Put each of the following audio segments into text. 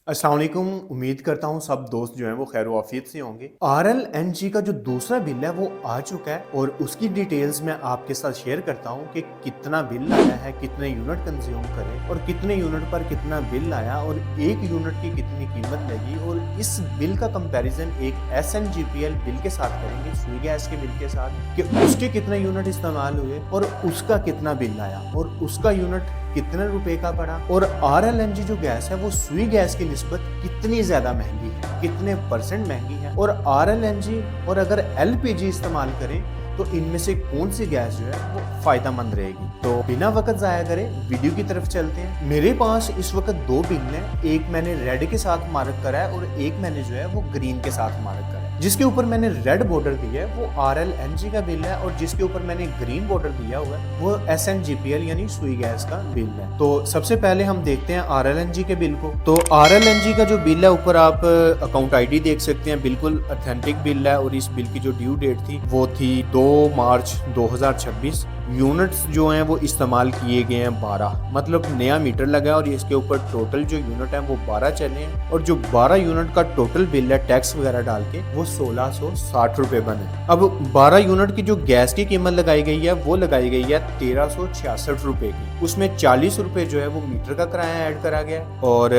अस्सलाम वालेकुम। उम्मीद करता हूँ सब दोस्त जो हैं वो खैर वाफियत से होंगे। RLNG का जो दूसरा बिल है वो आ चुका है और उसकी डिटेल्स मैं आपके साथ शेयर करता हूँ कि कितना बिल आया है, कितने यूनिट कंज्यूम करे और कितने यूनिट पर कितना बिल आया और एक यूनिट की कितनी कीमत लगी। और इस बिल का कंपैरिजन एक SNGPL बिल के साथ करेंगे, सुई गैस के बिल के साथ, कि उसके कितने यूनिट इस्तेमाल हुए और उसका कितना बिल आया और उसका यूनिट कितने रुपए का पड़ा। और RLNG जो गैस है वो सुई गैस की निस्बत कितनी ज्यादा महंगी है, कितने परसेंट महंगी है। और RLNG और अगर LPG इस्तेमाल करें तो इनमें से कौन सी गैस जो है वो फायदेमंद रहेगी। तो बिना वक्त जाया करें वीडियो की तरफ चलते हैं। मेरे पास इस वक्त दो बिल हैं, एक मैंने रेड के साथ मार्क करा है और एक मैंने जो है वो ग्रीन के साथ मार्क करा है। जिसके ऊपर मैंने रेड बॉर्डर दिया है वो RLNG का बिल है और जिसके ऊपर मैंने ग्रीन बॉर्डर दिया हुआ है वो SNGPL यानी सुई गैस का बिल है। तो सबसे पहले हम देखते हैं RLNG के बिल को। तो RLNG का जो बिल है ऊपर आप अकाउंट ID देख सकते हैं, बिल्कुल ऑथेंटिक बिल है और इस बिल की जो ड्यू डेट थी वो थी 2 मार्च 2026। यूनिट्स जो हैं वो इस्तेमाल किए गए हैं 12, मतलब नया मीटर लगा है और इसके ऊपर टोटल जो यूनिट है वो 12 चले हैं और जो 12 यूनिट का टोटल बिल है टैक्स वगैरह डाल के वो 1660 रुपए बने। अब 12 यूनिट की जो गैस की कीमत लगाई गई है वो लगाई गई है 1366 रुपए की। उसमें 40 रुपए जो है वो मीटर का किराया ऐड करा गया और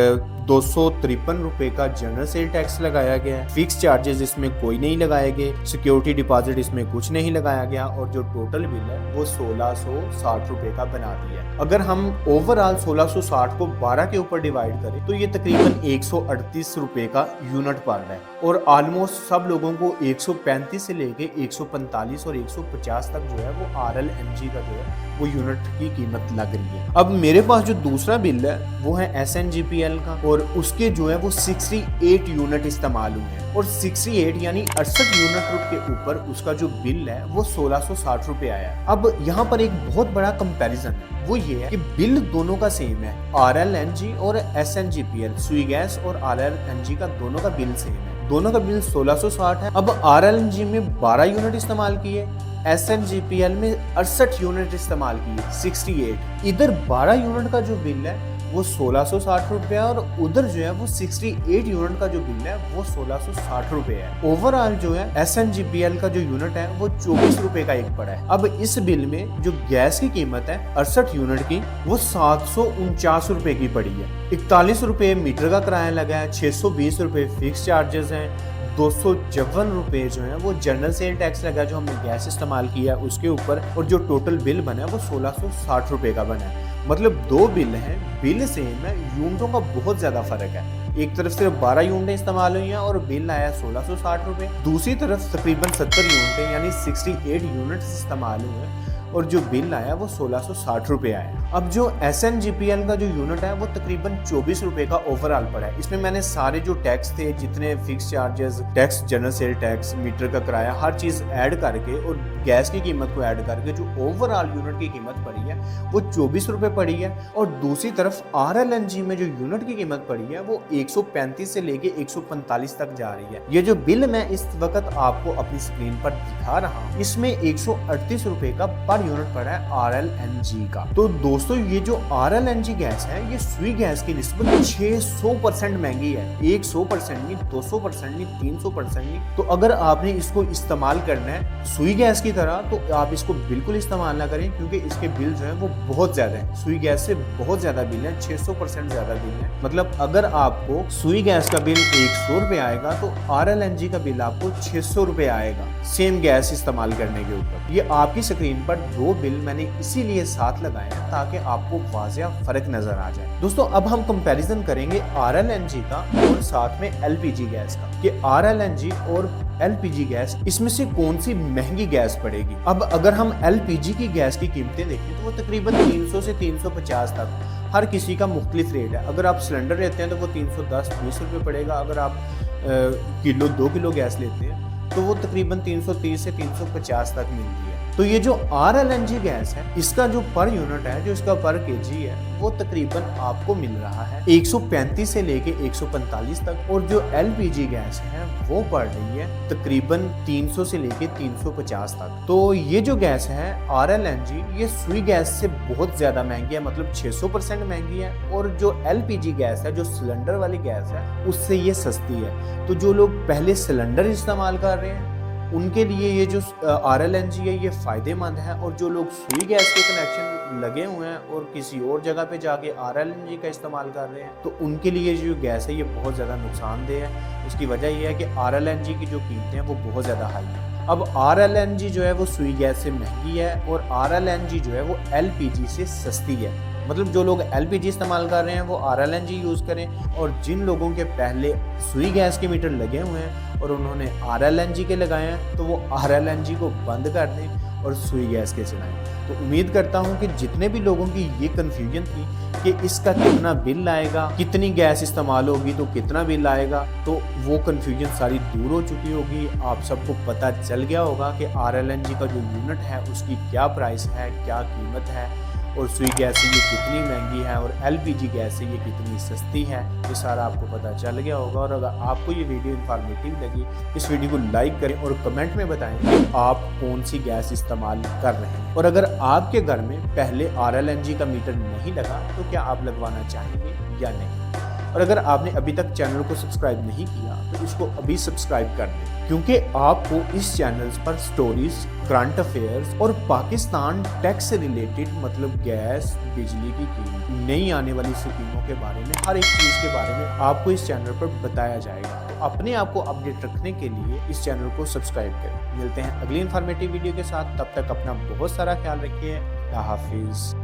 253 रुपए का जनरल सेल टैक्स लगाया गया है। फिक्स चार्जेस इसमें कोई नहीं लगाए गए, सिक्योरिटी डिपॉजिट इसमें कुछ नहीं लगाया गया और जो टोटल बिल है वो 1660 रुपए का बना दिया। अगर हम ओवरऑल 1660 को 12 के ऊपर डिवाइड करें तो ये तकरीबन 138 रुपए का यूनिट पड़ रहा है और ऑलमोस्ट सब लोगों को 135 से लेके 145 और 150 तक जो है वो RLNG का जो है वो यूनिट की कीमत लग रही है। अब मेरे पास जो दूसरा बिल है वो है SNGPL का और उसके जो है वो 68 यूनिट इस्तेमाल हुए हैं और 68 यानी 68 यूनिट के ऊपर उसका जो बिल है वो 1660 रुपए आया। अब यहाँ पर एक बहुत बड़ा कंपैरिजन है, वो ये है कि बिल दोनों का सेम है। RLNG और SNGPL सुई गैस और RLNG का दोनों का बिल सेम है, दोनों का बिल 1660 है। अब RLNG में 12 यूनिट इस्तेमाल किए, SNGPL में 68 यूनिट इस्तेमाल किए 68। इधर 12 यूनिट का जो बिल है वो 1660 रुपए है और उधर जो है वो 68 यूनिट का जो बिल है वो 1660 रुपए है। ओवरऑल जो है SNGPL का जो यूनिट है वो 24 रुपए का एक पड़ा है। अब इस बिल में जो गैस की कीमत है 68 यूनिट की वो 749 रुपए की पड़ी है। 41 रुपए मीटर का किराया लगा है, 620 रुपए फिक्स चार्जेस हैं, 254 रुपए जो है वो जनरल सेल टैक्स लगा जो हमने गैस इस्तेमाल किया है उसके ऊपर और जो टोटल बिल बना है वो 1660 रुपए का बना है। मतलब दो बिल हैं, बिल सेम है, यूनिटों का बहुत ज्यादा फर्क है। एक तरफ सिर्फ 12 यूनिटें इस्तेमाल हुई हैं और बिल आया 1660 रुपए, दूसरी तरफ तकरीबन 70 यूनिटें यानी 68 यूनिट्स इस्तेमाल हुए हैं और जो बिल आया वो 1660 रुपए आया। अब जो SNGPL का जो यूनिट है वो तकरीबन 24 रुपए का ओवरऑल पड़ा है। इसमें मैंने सारे जो टैक्स थे, जितने fix charges, tax, general sale tax, meter का किराया, हर चीज ऐड करके और गैस की कीमत को ऐड करके जो ओवरऑल यूनिट की कीमत पड़ी है वो 24 रुपए पड़ी है। और दूसरी तरफ RLNG में जो यूनिट की कीमत पड़ी है वो 135 से लेके 145 तक जा रही है। ये जो बिल मैं इस वक्त आपको अपनी स्क्रीन पर दिखा रहा हूँ इसमें 138 रुपए का पर यूनिट पड़ा है RLNG का। तो दोस्तों ये जो RLNG गैस है ये सुई गैस की निस्बत 600% महंगी है। 100% नहीं, 200% नहीं, 300% नहीं। तो अगर आपने इसको इस्तेमाल करना है सुई गैस की तरह तो आप इसको बिल्कुल इस्तेमाल ना करें क्योंकि इसके बिल जो है वो बहुत ज्यादा है। सुई गैस से बहुत ज्यादा बिल है, 600% ज्यादा बिल है। मतलब अगर आपको सुई गैस का बिल 100 रुपए आएगा तो RLNG का बिल आपको 600 रुपए आएगा सेम गैस इस्तेमाल करने के ऊपर। ये आपकी स्क्रीन पर दो बिल मैंने इसीलिए साथ लगाए हैं ताकि आपको वाज़ेह फर्क नजर आ जाए। दोस्तों अब हम कंपैरिजन करेंगे RLNG का और साथ में LPG गैस का कि RLNG और LPG गैस इसमें से कौन सी महंगी गैस पड़ेगी। अब अगर हम LPG की गैस की कीमतें देखें तो वो तकरीबन 300 से 350 तक हर किसी का मुख्तलिफ रेट है। अगर आप सिलेंडर लेते हैं तो वो 310-20 रुपये पड़ेगा। अगर आप किलो 2 किलो गैस लेते हैं तो वो तकरीबन 330 से 350 तक मिलती है। तो ये जो RLNG गैस है, इसका जो पर यूनिट है, जो इसका पर केजी है, वो तकरीबन आपको मिल रहा है 135 से लेके 145 तक, और जो LPG गैस है वो पड़ रही है तकरीबन 300 से लेके 350 तक। तो ये जो गैस है RLNG, ये सुई गैस से बहुत ज्यादा महंगी है, मतलब 600% महंगी है, और जो LPG गैस है, जो सिलेंडर वाली गैस है, उससे ये सस्ती है। तो जो लोग पहले सिलेंडर इस्तेमाल कर रहे हैं उनके लिए ये जो RLNG है ये फ़ायदेमंद है, और जो लोग सुई गैस के कनेक्शन लगे हुए हैं और किसी और जगह पे जाके RLNG का इस्तेमाल कर रहे हैं, तो उनके लिए जो गैस है ये बहुत ज़्यादा नुकसानदेह है। उसकी वजह ये है कि RLNG की जो कीमतें हैं वो बहुत ज़्यादा हाई है। अब RLNG जो है वो सुई गैस से महंगी है, और RLNG जो है वो LPG से सस्ती है। मतलब जो लोग LPG इस्तेमाल कर रहे हैं वो RLNG यूज़ करें, और जिन लोगों के पहले सुई गैस के मीटर लगे हुए हैं और उन्होंने RLNG के लगाए हैं, तो वो RLNG को बंद कर दें और सुई गैस के चलाएं। तो उम्मीद करता हूं कि जितने भी लोगों की ये कन्फ्यूजन थी कि इसका कितना बिल आएगा, कितनी गैस इस्तेमाल होगी तो कितना बिल आएगा, तो वो कन्फ्यूजन सारी दूर हो चुकी होगी। आप सबको पता चल गया होगा कि RLNG का जो यूनिट है उसकी क्या प्राइस है, क्या कीमत है, और सुई गैस से ये कितनी महंगी है और LPG गैस से ये कितनी सस्ती है। ये सारा आपको पता चल गया होगा। और अगर आपको ये वीडियो इन्फॉर्मेटिव लगी, इस वीडियो को लाइक करें और कमेंट में बताएं कि आप कौन सी गैस इस्तेमाल कर रहे हैं, और अगर आपके घर में पहले RLNG का मीटर नहीं लगा तो क्या आप लगवाना चाहेंगे या नहीं। और अगर आपने अभी तक चैनल को सब्सक्राइब नहीं किया तो इसको अभी सब्सक्राइब कर दें, क्योंकि आपको इस चैनल पर स्टोरीज, करंट अफेयर्स और पाकिस्तान टैक्स से रिलेटेड, मतलब गैस, बिजली की कीमत, नई आने वाली स्कीमों के बारे में, हर एक चीज़ के बारे में आपको इस चैनल पर बताया जाएगा। तो अपने आप को अपडेट रखने के लिए इस चैनल को सब्सक्राइब करें। मिलते हैं अगली इन्फॉर्मेटिव वीडियो के साथ, तब तक अपना बहुत सारा ख्याल रखिए। अल्लाह हाफिज़।